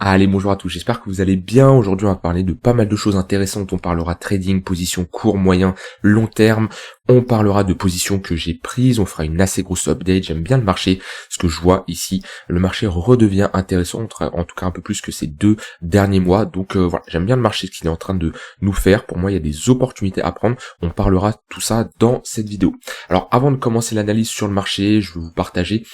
Allez, bonjour à tous, j'espère que vous allez bien. Aujourd'hui, on va parler de pas mal de choses intéressantes. On parlera trading, position court, moyen, long terme. On parlera de positions que j'ai prises. On fera une assez grosse update. J'aime bien le marché. Ce que je vois ici, le marché redevient intéressant, en tout cas un peu plus que ces 2 derniers mois. Donc voilà, j'aime bien le marché, ce qu'il est en train de nous faire. Pour moi, il y a des opportunités à prendre. On parlera de tout ça dans cette vidéo. Alors, avant de commencer l'analyse sur le marché, je vais vous partager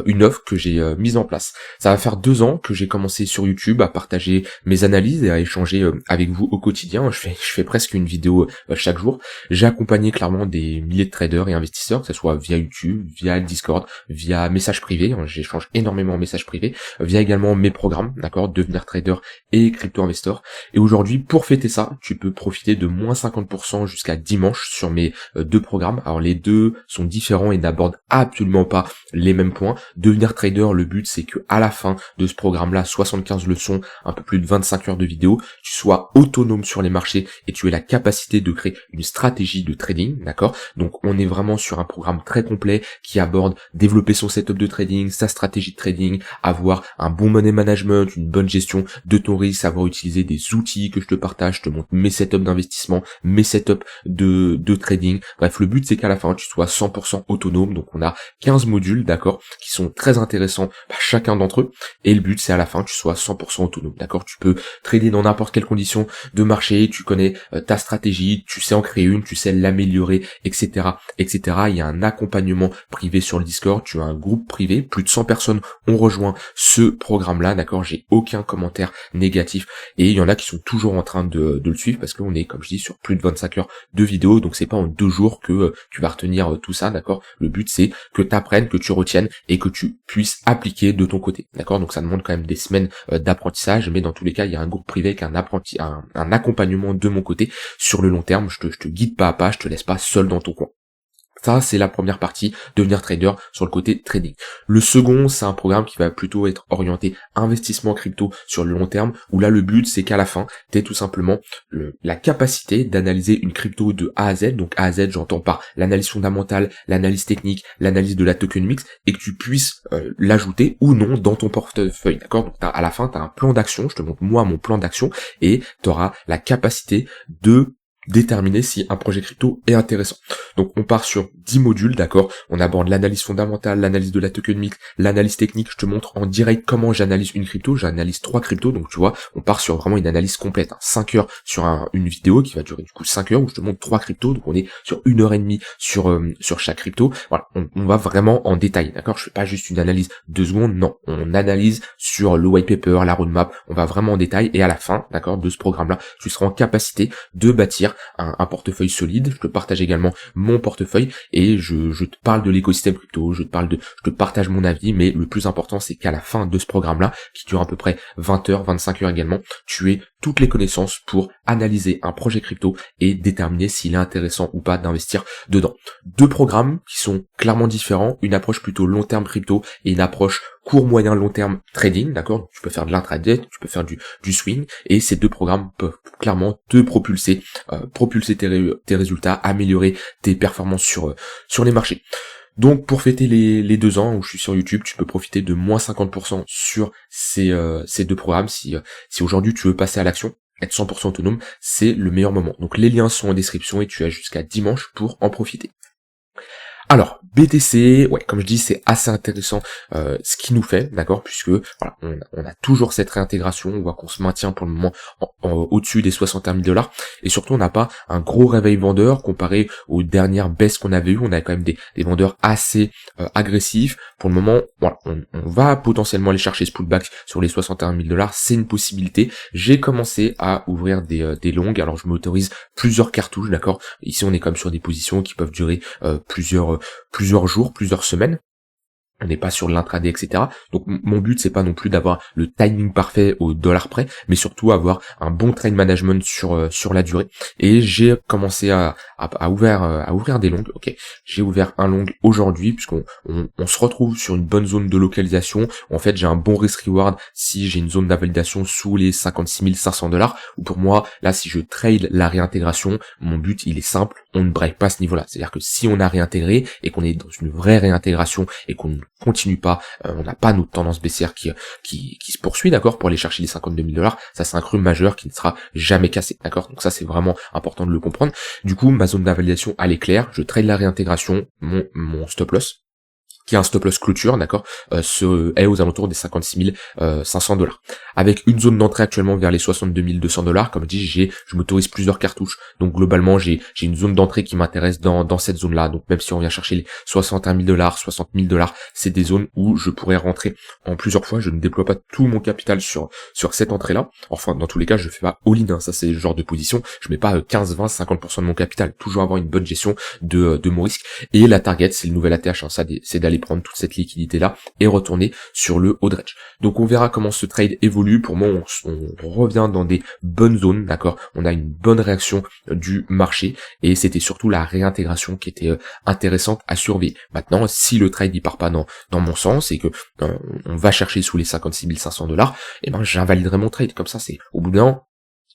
une offre que j'ai mise en place. Ça va faire 2 ans que j'ai commencé sur YouTube à partager mes analyses et à échanger avec vous au quotidien. Je fais presque une vidéo chaque jour. J'ai accompagné clairement des milliers de traders et investisseurs, que ce soit via YouTube, via Discord, via messages privés. J'échange énormément en messages privés, via également mes programmes, d'accord, devenir trader et crypto investor. Et aujourd'hui, pour fêter ça, tu peux profiter de moins 50% jusqu'à dimanche sur mes 2 programmes. Alors les deux sont différents et n'abordent absolument pas les mêmes points. Devenir trader, le but c'est que à la fin de ce programme-là, 75 leçons, un peu plus de 25 heures de vidéo, tu sois autonome sur les marchés et tu aies la capacité de créer une stratégie de trading, d'accord? Donc on est vraiment sur un programme très complet qui aborde développer son setup de trading, sa stratégie de trading, avoir un bon money management, une bonne gestion de ton risque, savoir utiliser des outils que je te partage, je te montre mes setups d'investissement, mes setups de trading. Bref, le but c'est qu'à la fin tu sois 100% autonome. Donc on a 15 modules, d'accord, qui sont très intéressants, chacun d'entre eux, et le but c'est à la fin tu sois 100% autonome, d'accord. Tu peux trader dans n'importe quelle condition de marché, tu connais ta stratégie, tu sais en créer une, tu sais l'améliorer, etc., etc. Il y a un accompagnement privé sur le Discord, tu as un groupe privé, plus de 100 personnes ont rejoint ce programme-là, d'accord. J'ai aucun commentaire négatif et il y en a qui sont toujours en train de le suivre parce qu'on est, comme je dis, sur plus de 25 heures de vidéo, donc c'est pas en 2 jours que tu vas retenir tout ça, d'accord. Le but c'est que tu apprennes, que tu retiennes et que tu puisses appliquer de ton côté, d'accord. Donc ça demande quand même des semaines d'apprentissage, mais dans tous les cas il y a un groupe privé avec un accompagnement de mon côté sur le long terme. Je te guide pas à pas, je te laisse pas seul dans ton coin. Ça, c'est la première partie, devenir trader sur le côté trading. Le second, c'est un programme qui va plutôt être orienté investissement crypto sur le long terme, où là, le but, c'est qu'à la fin, tu aies tout simplement la capacité d'analyser une crypto de A à Z. Donc A à Z, j'entends par l'analyse fondamentale, l'analyse technique, l'analyse de la tokenomics, et que tu puisses l'ajouter ou non dans ton portefeuille, d'accord. Donc à la fin, tu as un plan d'action, je te montre moi mon plan d'action, et tu auras la capacité de déterminer si un projet crypto est intéressant. Donc on part sur 10 modules, d'accord. On aborde l'analyse fondamentale, l'analyse de la tokenomics, l'analyse technique. Je te montre en direct comment j'analyse une crypto. J'analyse 3 cryptos, donc tu vois, on part sur vraiment une analyse complète, 5 heures sur une vidéo qui va durer du coup 5 heures où je te montre 3 cryptos. Donc on est sur 1h30 sur chaque crypto. Voilà, on va vraiment en détail, d'accord. Je fais pas juste une analyse 2 secondes, non. On analyse sur le white paper, la roadmap. On va vraiment en détail et à la fin, d'accord, de ce programme-là, tu seras en capacité de bâtir un portefeuille solide. Je te partage également mon portefeuille et je te parle de l'écosystème crypto, je te partage mon avis, mais le plus important c'est qu'à la fin de ce programme-là, qui dure à peu près 20 heures, 25 heures également, tu aies toutes les connaissances pour analyser un projet crypto et déterminer s'il est intéressant ou pas d'investir dedans. 2 programmes qui sont clairement différents, une approche plutôt long terme crypto et une approche court, moyen, long terme trading, d'accord. Tu peux faire de l'intraday, tu peux faire du swing, et ces 2 programmes peuvent clairement te propulser tes résultats, améliorer tes performances sur les marchés. Donc pour fêter les 2 ans où je suis sur YouTube, tu peux profiter de moins 50% sur ces 2 programmes. Si aujourd'hui tu veux passer à l'action, être 100% autonome, c'est le meilleur moment. Donc les liens sont en description et tu as jusqu'à dimanche pour en profiter. Alors, BTC, ouais, comme je dis, c'est assez intéressant ce qui nous fait, d'accord, puisque voilà, on a toujours cette réintégration, on voit qu'on se maintient pour le moment au-dessus des 61 000 $, et surtout on n'a pas un gros réveil vendeur comparé aux dernières baisses qu'on avait eues. On a quand même des vendeurs assez agressifs. Pour le moment, voilà, on va potentiellement aller chercher ce pullback sur les 61 000 $, c'est une possibilité. J'ai commencé à ouvrir des longues, alors je m'autorise plusieurs cartouches, d'accord. Ici on est comme sur des positions qui peuvent durer plusieurs jours, plusieurs semaines. On n'est pas sur l'intraday, etc. Donc mon but c'est pas non plus d'avoir le timing parfait au dollar près, mais surtout avoir un bon trade management sur la durée. Et j'ai commencé à ouvrir des longues. Ok, j'ai ouvert un long aujourd'hui puisqu'on se retrouve sur une bonne zone de localisation. En fait j'ai un bon risk reward si j'ai une zone d'invalidation sous les 56 500 $. Ou pour moi là si je trade la réintégration, mon but il est simple, on ne break pas ce niveau-là. C'est-à-dire que si on a réintégré et qu'on est dans une vraie réintégration et qu'on continue pas, on n'a pas notre tendance baissière qui se poursuit, d'accord, pour aller chercher les 52 000 $, ça c'est un creux majeur qui ne sera jamais cassé, d'accord, donc ça c'est vraiment important de le comprendre. Du coup, ma zone d'invalidation, elle est claire, je trade la réintégration, mon stop loss, qui a un stop loss clôture, d'accord, est aux alentours des 56 500 $. Avec une zone d'entrée actuellement vers les 62 200 $, comme je dis, je m'autorise plusieurs cartouches. Donc globalement, j'ai une zone d'entrée qui m'intéresse dans cette zone-là. Donc même si on vient chercher les 61 000 $, 60 000 $, c'est des zones où je pourrais rentrer en plusieurs fois. Je ne déploie pas tout mon capital sur cette entrée-là. Enfin, dans tous les cas, je fais pas all-in, hein. Ça c'est le genre de position. Je mets pas 15, 20, 50% de mon capital. Toujours avoir une bonne gestion de mon risque. Et la target, c'est le nouvel ATH, hein. Ça, c'est d'aller prendre toute cette liquidité là et retourner sur le haut de range. Donc on verra comment ce trade évolue. Pour moi, on revient dans des bonnes zones, d'accord, on a une bonne réaction du marché et c'était surtout la réintégration qui était intéressante à surveiller. Maintenant, si le trade il part pas dans mon sens et que on va chercher sous les 56 500 $, et ben j'invaliderai mon trade. Comme ça, c'est au bout d'un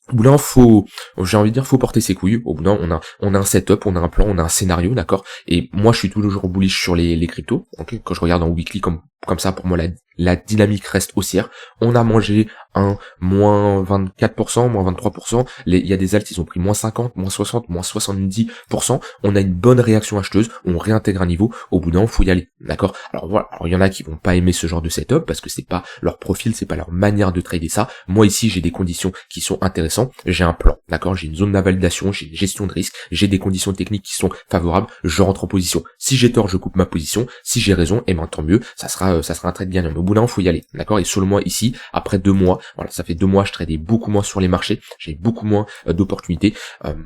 j'ai envie de dire, faut porter ses couilles. Au bout d'un, on a un setup, on a un plan, on a un scénario, d'accord. Et moi, je suis toujours bullish sur les cryptos. Okay, quand je regarde en weekly comme ça, pour moi, la dynamique reste haussière. On a mangé un moins 24%, moins 23%. Il y a des alts, ils ont pris moins 50, moins 60, moins 70%. On a une bonne réaction acheteuse. On réintègre un niveau. Au bout d'un, faut y aller, d'accord. Alors voilà. Alors il y en a qui vont pas aimer ce genre de setup parce que c'est pas leur profil, c'est pas leur manière de trader ça. Moi ici, j'ai des conditions qui sont intéressantes. J'ai un plan, d'accord. J'ai une zone d'invalidation, j'ai une gestion de risque, j'ai des conditions techniques qui sont favorables. Je rentre en position. Si j'ai tort, je coupe ma position. Si j'ai raison, et ben tant mieux. Ça sera un trade gagnant. Mais au bout d'un, faut y aller, d'accord. Et sur le mois ici, après 2 mois, voilà, ça fait 2 mois, je tradais beaucoup moins sur les marchés. J'ai beaucoup moins d'opportunités.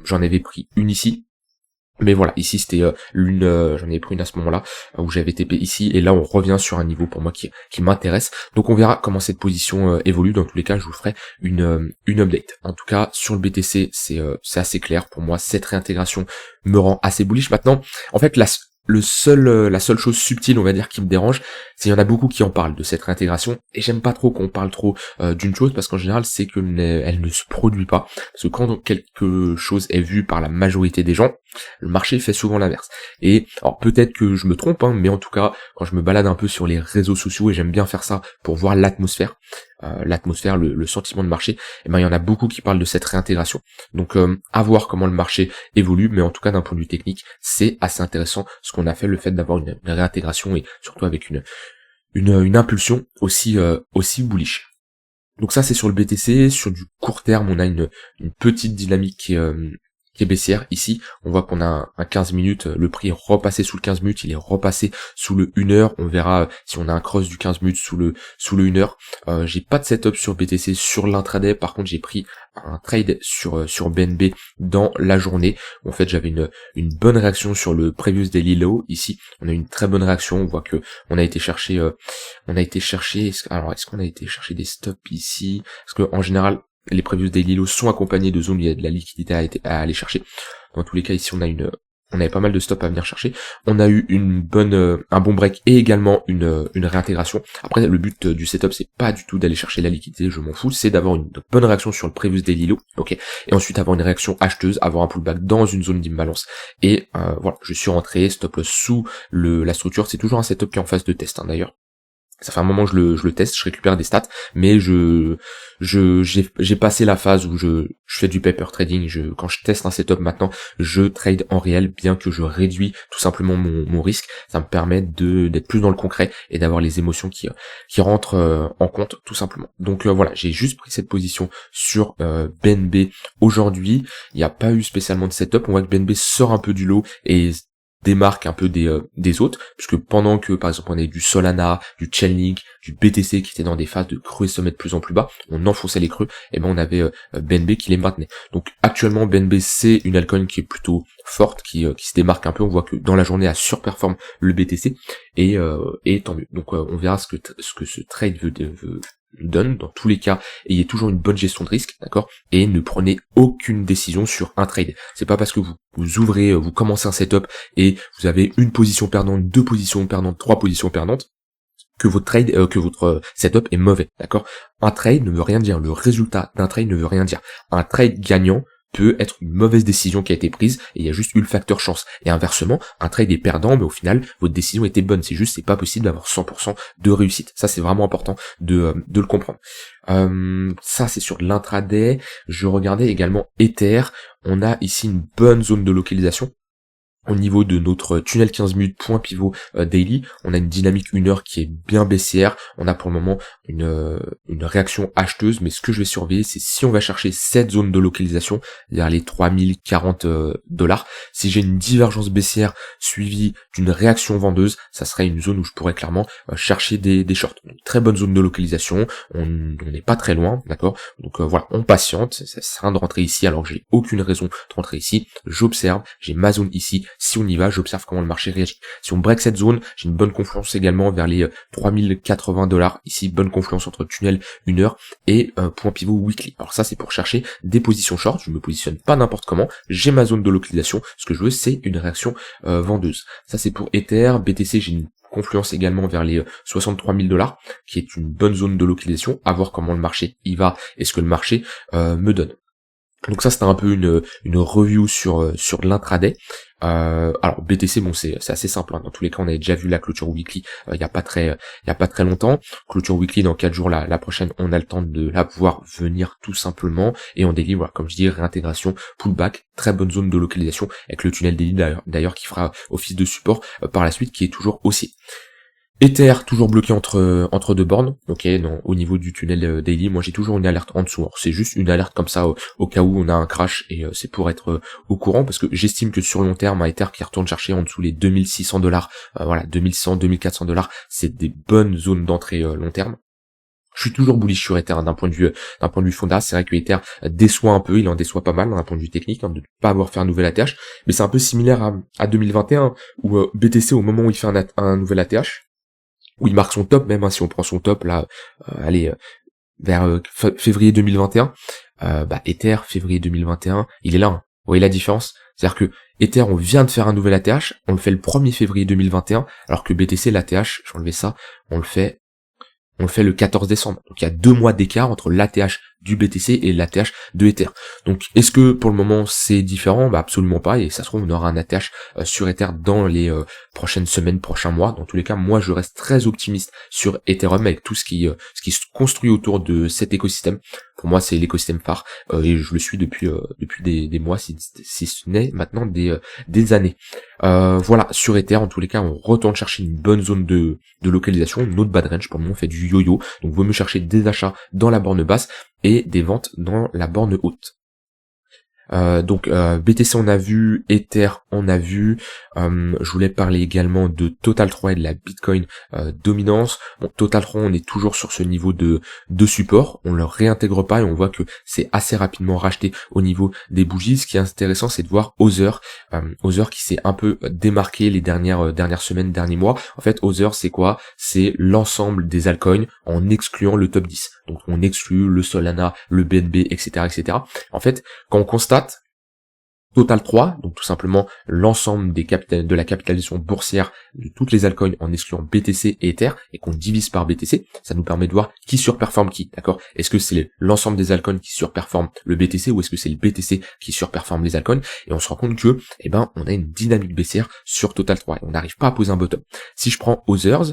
J'en avais pris une ici. Mais voilà, ici c'était j'en avais pris une à ce moment-là où j'avais TP ici et là on revient sur un niveau pour moi qui m'intéresse. Donc on verra comment cette position évolue. Dans tous les cas, je vous ferai une update. En tout cas, sur le BTC, c'est assez clair pour moi. Cette réintégration me rend assez bullish. Maintenant, en fait, la seule chose subtile, on va dire, qui me dérange, c'est qu'il y en a beaucoup qui en parlent de cette réintégration et j'aime pas trop qu'on parle trop d'une chose parce qu'en général c'est elle ne se produit pas, parce que quand quelque chose est vu par la majorité des gens, le marché fait souvent l'inverse. Et alors peut-être que je me trompe, hein, mais en tout cas quand je me balade un peu sur les réseaux sociaux, et j'aime bien faire ça pour voir l'atmosphère, le sentiment de marché, et ben il y en a beaucoup qui parlent de cette réintégration. Donc à voir comment le marché évolue, mais en tout cas d'un point de vue technique, c'est assez intéressant ce qu'on a fait, le fait d'avoir une réintégration et surtout avec une impulsion aussi bullish. Donc ça c'est sur le BTC. Sur du court terme, on a une petite dynamique qui est baissière. Ici, on voit qu'on a un 15 minutes, le prix est repassé sous le 15 minutes, il est repassé sous le 1 heure. On verra si on a un cross du 15 minutes sous le 1 heure. J'ai pas de setup sur BTC sur l'intraday. Par contre, j'ai pris un trade sur BNB dans la journée. En fait, j'avais une bonne réaction sur le previous daily low. Ici, on a une très bonne réaction. On voit que on a été chercher est-ce qu'on a été chercher des stops ici? Parce que en général, les previous daily lows sont accompagnés de zones où il y a de la liquidité à aller chercher. Dans tous les cas, ici, on avait pas mal de stops à venir chercher. On a eu un bon break et également une réintégration. Après, le but du setup, c'est pas du tout d'aller chercher la liquidité, je m'en fous, c'est d'avoir une bonne réaction sur le previous daily low, ok, et ensuite avoir une réaction acheteuse, avoir un pullback dans une zone d'imbalance. Et voilà, je suis rentré, stop loss sous la structure. C'est toujours un setup qui est en phase de test, hein, d'ailleurs. Ça fait un moment que je le teste, je récupère des stats, mais j'ai passé la phase où je fais du paper trading. Quand je teste un setup maintenant, je trade en réel, bien que je réduis tout simplement mon risque. Ça me permet d'être plus dans le concret et d'avoir les émotions qui rentrent en compte, tout simplement. Donc voilà, j'ai juste pris cette position sur BNB aujourd'hui. Il n'y a pas eu spécialement de setup. On voit que BNB sort un peu du lot et démarque un peu des autres, puisque pendant que par exemple on avait du Solana, du Chainlink, du BTC qui étaient dans des phases de creux et sommets de plus en plus bas, on enfonçait les creux, et ben on avait BNB qui les maintenait. Donc actuellement BNB c'est une altcoin qui est plutôt forte, qui se démarque un peu. On voit que dans la journée elle surperforme le BTC et tant mieux. Donc on verra ce que ce trade donne. Dans tous les cas, ayez toujours une bonne gestion de risque, d'accord, et ne prenez aucune décision sur un trade. C'est pas parce que vous commencez un setup et vous avez une position perdante, 2 positions perdantes, 3 positions perdantes, que votre trade, que votre setup est mauvais, d'accord. Un trade ne veut rien dire, le résultat d'un trade ne veut rien dire. Un trade gagnant peut être une mauvaise décision qui a été prise et il y a juste eu le facteur chance. Et inversement, un trade est perdant, mais au final, votre décision était bonne. C'est pas possible d'avoir 100% de réussite. Ça, c'est vraiment important de le comprendre. Ça, c'est sur l'intraday. Je regardais également Ether. On a ici une bonne zone de localisation. Au niveau de notre tunnel 15 minutes point pivot daily, on a une dynamique 1 heure qui est bien baissière. On a pour le moment une réaction acheteuse, mais ce que je vais surveiller, c'est si on va chercher cette zone de localisation vers les 3040 $. Si j'ai une divergence baissière suivie d'une réaction vendeuse, ça serait une zone où je pourrais clairement chercher des shorts. Donc, très bonne zone de localisation, on n'est pas très loin, d'accord. Donc voilà, on patiente, ça sert à rien de rentrer ici alors que j'ai aucune raison de rentrer ici. J'observe, j'ai ma zone ici. Si on y va, j'observe comment le marché réagit. Si on break cette zone, j'ai une bonne confluence également vers les 3080 $. Ici, bonne confluence entre tunnel 1 heure et point pivot weekly. Alors ça, c'est pour chercher des positions short. Je me positionne pas n'importe comment. J'ai ma zone de localisation. Ce que je veux, c'est une réaction vendeuse. Ça, c'est pour Ether. BTC, j'ai une confluence également vers les 63 000 $, qui est une bonne zone de localisation. À voir comment le marché y va et ce que le marché me donne. Donc ça, c'était un peu une review sur l'intraday. Alors BTC, bon, c'est assez simple, hein. Dans tous les cas, on avait déjà vu la clôture weekly il y a pas très longtemps. Clôture weekly dans 4 jours, la prochaine, on a le temps de la voir venir tout simplement. Et on daily, voilà, comme je dis, réintégration, pullback, très bonne zone de localisation avec le tunnel daily d'ailleurs qui fera office de support par la suite, qui est toujours haussier. Ether toujours bloqué entre deux bornes, ok, au niveau du tunnel daily, moi j'ai toujours une alerte en dessous. Alors, c'est juste une alerte comme ça au cas où on a un crash et c'est pour être au courant parce que j'estime que sur long terme un Ether qui retourne chercher en dessous les 2600 $, voilà, 2100, 2400 $, c'est des bonnes zones d'entrée long terme. Je suis toujours bullish sur Ether, hein, d'un point de vue fonda. C'est vrai que Ether déçoit un peu, il en déçoit pas mal d'un point de vue technique, hein, de ne pas avoir fait un nouvel ATH, mais c'est un peu similaire à 2021 où BTC au moment où il fait un nouvel ATH, où il marque son top même, hein, si on prend son top là, vers février 2021, Ether, février 2021, il est là, hein. Vous voyez la différence? C'est-à-dire que Ether, on vient de faire un nouvel ATH, on le fait le 1er février 2021, alors que BTC, l'ATH, j'ai enlevé ça, on le fait le 14 décembre. Donc il y a 2 mois d'écart entre l'ATH du BTC et l'ATH de Ether. Donc est-ce que pour le moment c'est différent? Absolument pas, et ça se trouve on aura un ATH sur Ether dans les prochaines semaines, prochains mois. Dans tous les cas, moi je reste très optimiste sur Ethereum avec tout ce qui se construit autour de cet écosystème. Pour moi c'est l'écosystème phare et je le suis depuis des mois, si ce n'est maintenant des années. Voilà, sur Ether, en tous les cas, on retourne chercher une bonne zone de localisation, une autre bad range, pour le moment on fait du yo-yo, donc vaut mieux chercher des achats dans la borne basse et des ventes dans la borne haute. Donc BTC on a vu, Ether on a vu, je voulais parler également de Total 3 et de la Bitcoin dominance. Bon, Total 3 on est toujours sur ce niveau de support, on le réintègre pas et on voit que c'est assez rapidement racheté au niveau des bougies. Ce qui est intéressant c'est de voir Other qui s'est un peu démarqué les dernières semaines, derniers mois. En fait Other c'est quoi? C'est l'ensemble des altcoins en excluant le top 10. Donc on exclut le Solana, le BNB, etc. etc. En fait, quand on constate Total 3, donc tout simplement l'ensemble de la capitalisation boursière de toutes les altcoins en excluant BTC et Ether, et qu'on divise par BTC, ça nous permet de voir qui surperforme qui, d'accord? Est-ce que c'est l'ensemble des altcoins qui surperforment le BTC, ou est-ce que c'est le BTC qui surperforme les altcoins? Et on se rend compte que, on a une dynamique baissière sur Total 3, et on n'arrive pas à poser un bottom. Si je prends Others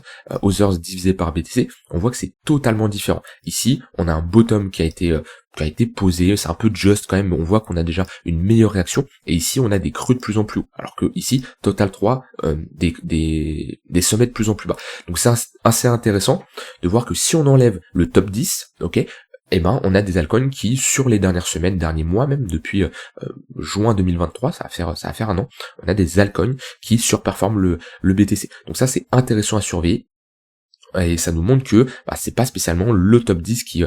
divisé par BTC, on voit que c'est totalement différent. Ici, on a un bottom qui a été posé, c'est un peu just quand même, mais on voit qu'on a déjà une meilleure réaction, et ici on a des creux de plus en plus haut, alors que ici, Total 3, des sommets de plus en plus bas. Donc c'est assez intéressant de voir que si on enlève le top 10, ok, on a des altcoins qui, sur les dernières semaines, derniers mois même, depuis juin 2023, ça va faire un an, on a des altcoins qui surperforment le BTC. Donc ça c'est intéressant à surveiller. Et ça nous montre que c'est pas spécialement le top 10 qui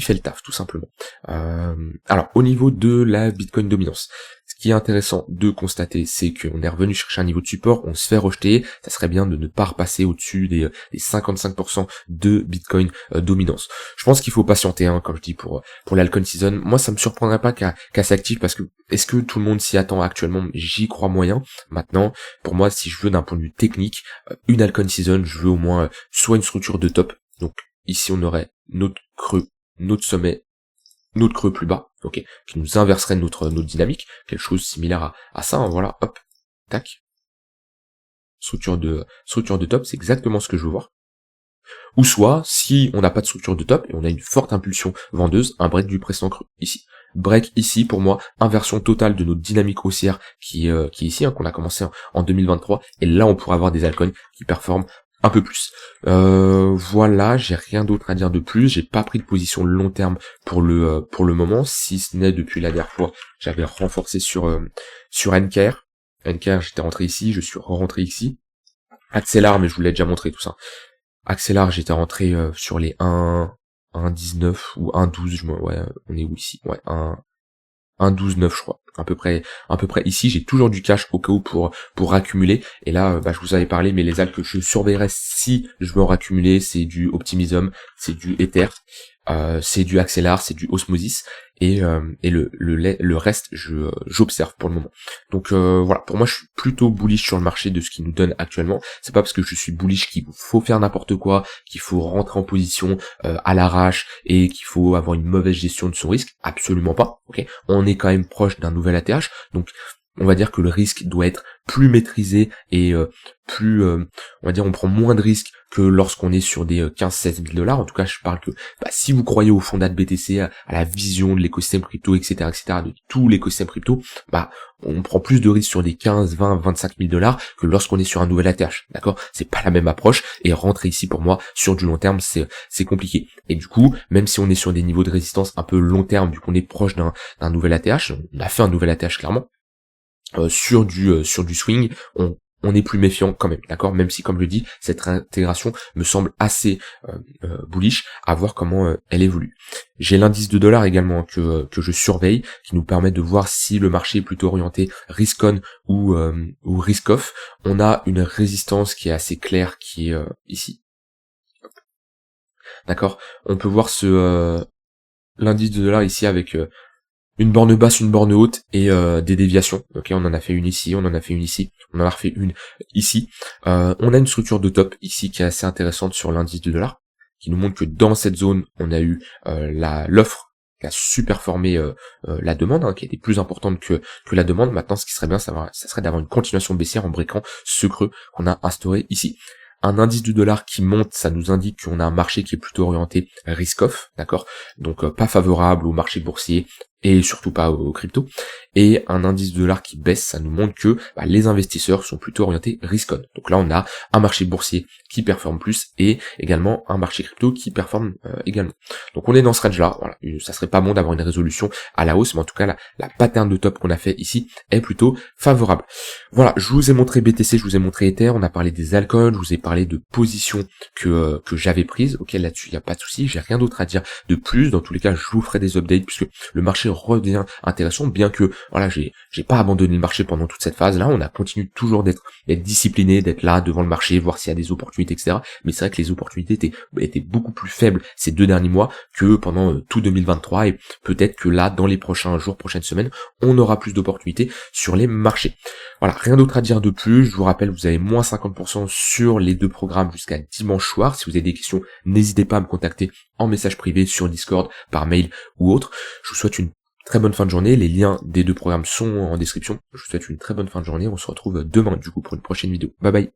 fait le taf, tout simplement. Alors au niveau de la Bitcoin dominance, ce qui est intéressant de constater, c'est qu'on est revenu chercher un niveau de support, on se fait rejeter, ça serait bien de ne pas repasser au-dessus des 55% de Bitcoin dominance. Je pense qu'il faut patienter, hein, comme je dis, pour l'altcoin season. Moi ça me surprendrait pas qu'elle s'active, parce que est-ce que tout le monde s'y attend actuellement? J'y crois moyen. Maintenant, pour moi, si je veux d'un point de vue technique, une altcoin season, je veux au moins soit une structure de top. Donc ici on aurait notre creux, notre sommet, notre creux plus bas, ok, qui nous inverserait notre dynamique, quelque chose similaire à ça, hein, voilà, hop, tac, structure de top, c'est exactement ce que je veux voir. Ou soit, si on n'a pas de structure de top et on a une forte impulsion vendeuse, un break du précédent creux, ici. Break ici, pour moi, inversion totale de notre dynamique haussière qui est ici, hein, qu'on a commencé en 2023, et là on pourra avoir des altcoins qui performent un peu plus. Voilà, j'ai rien d'autre à dire de plus, j'ai pas pris de position long terme pour le moment, si ce n'est depuis la dernière fois, j'avais renforcé sur NKR. NKR, j'étais rentré ici, je suis rentré ici. Accélar, mais je vous l'ai déjà montré tout ça. Accélar, j'étais rentré sur les 1,19 ou 1,12, ouais, on est où ici? Ouais, 1,12,9 je crois. À peu près ici, j'ai toujours du cash au cas où pour accumuler. Et là, je vous avais parlé, mais les altcoins que je surveillerai si je veux en raccumuler, c'est du Optimism, c'est du Ether, c'est du Accélar, c'est du Osmosis, et le reste, j'observe pour le moment. Donc voilà, pour moi, je suis plutôt bullish sur le marché de ce qu'il nous donne actuellement. C'est pas parce que je suis bullish qu'il faut faire n'importe quoi, qu'il faut rentrer en position à l'arrache et qu'il faut avoir une mauvaise gestion de son risque. Absolument pas. Ok, on est quand même proche d'un nouvel ATH, donc on va dire que le risque doit être plus maîtrisé et plus, on va dire, on prend moins de risques que lorsqu'on est sur des 15-16 000 $. En tout cas, je parle que si vous croyez au fondat de BTC, à la vision de l'écosystème crypto, etc., de tout l'écosystème crypto, on prend plus de risques sur des 15, 20, 25 000 $ que lorsqu'on est sur un nouvel ATH, d'accord? C'est pas la même approche, et rentrer ici, pour moi, sur du long terme, c'est compliqué. Et du coup, même si on est sur des niveaux de résistance un peu long terme, vu qu'on est proche d'un nouvel ATH, on a fait un nouvel ATH clairement, sur du swing, on est plus méfiant quand même, d'accord? Même si, comme je le dis, cette intégration me semble assez bullish, à voir comment elle évolue. J'ai l'indice de dollar également que je surveille, qui nous permet de voir si le marché est plutôt orienté risk-on ou risk-off. On a une résistance qui est assez claire, qui est ici. D'accord? On peut voir l'indice de dollar ici avec une borne basse, une borne haute et des déviations. Ok, on en a fait une ici, on en a fait une ici, on en a refait une ici. On a une structure de top ici qui est assez intéressante sur l'indice de dollar, qui nous montre que dans cette zone, on a eu l'offre qui a super formé la demande, hein, qui était plus importante que la demande. Maintenant, ce qui serait bien, ça serait d'avoir une continuation baissière en briquant ce creux qu'on a instauré ici. Un indice du dollar qui monte, ça nous indique qu'on a un marché qui est plutôt orienté risk-off, d'accord? Donc pas favorable au marché boursier et surtout pas aux crypto. Et un indice de dollar qui baisse, ça nous montre que les investisseurs sont plutôt orientés risk-on. Donc là, on a un marché boursier qui performe plus et également un marché crypto qui performe également. Donc on est dans ce range-là. Voilà, ça serait pas bon d'avoir une résolution à la hausse, mais en tout cas, la pattern de top qu'on a fait ici est plutôt favorable. Voilà, je vous ai montré BTC, je vous ai montré Ether, on a parlé des altcoins, je vous ai parlé de positions que j'avais prises. Ok, là-dessus, il n'y a pas de souci, j'ai rien d'autre à dire de plus. Dans tous les cas, je vous ferai des updates puisque le marché revient intéressant, bien que voilà, j'ai pas abandonné le marché pendant toute cette phase là, on a continué toujours d'être discipliné, d'être là devant le marché, voir s'il y a des opportunités, etc. Mais c'est vrai que les opportunités étaient beaucoup plus faibles ces 2 derniers mois que pendant tout 2023, et peut-être que là, dans les prochains jours, prochaines semaines, on aura plus d'opportunités sur les marchés. Voilà, rien d'autre à dire de plus. Je vous rappelle, vous avez moins 50% sur les 2 programmes jusqu'à dimanche soir. Si vous avez des questions, n'hésitez pas à me contacter en message privé sur Discord, par mail ou autre. Je vous souhaite une très bonne fin de journée, les liens des 2 programmes sont en description. Je vous souhaite une très bonne fin de journée, on se retrouve demain du coup pour une prochaine vidéo. Bye bye.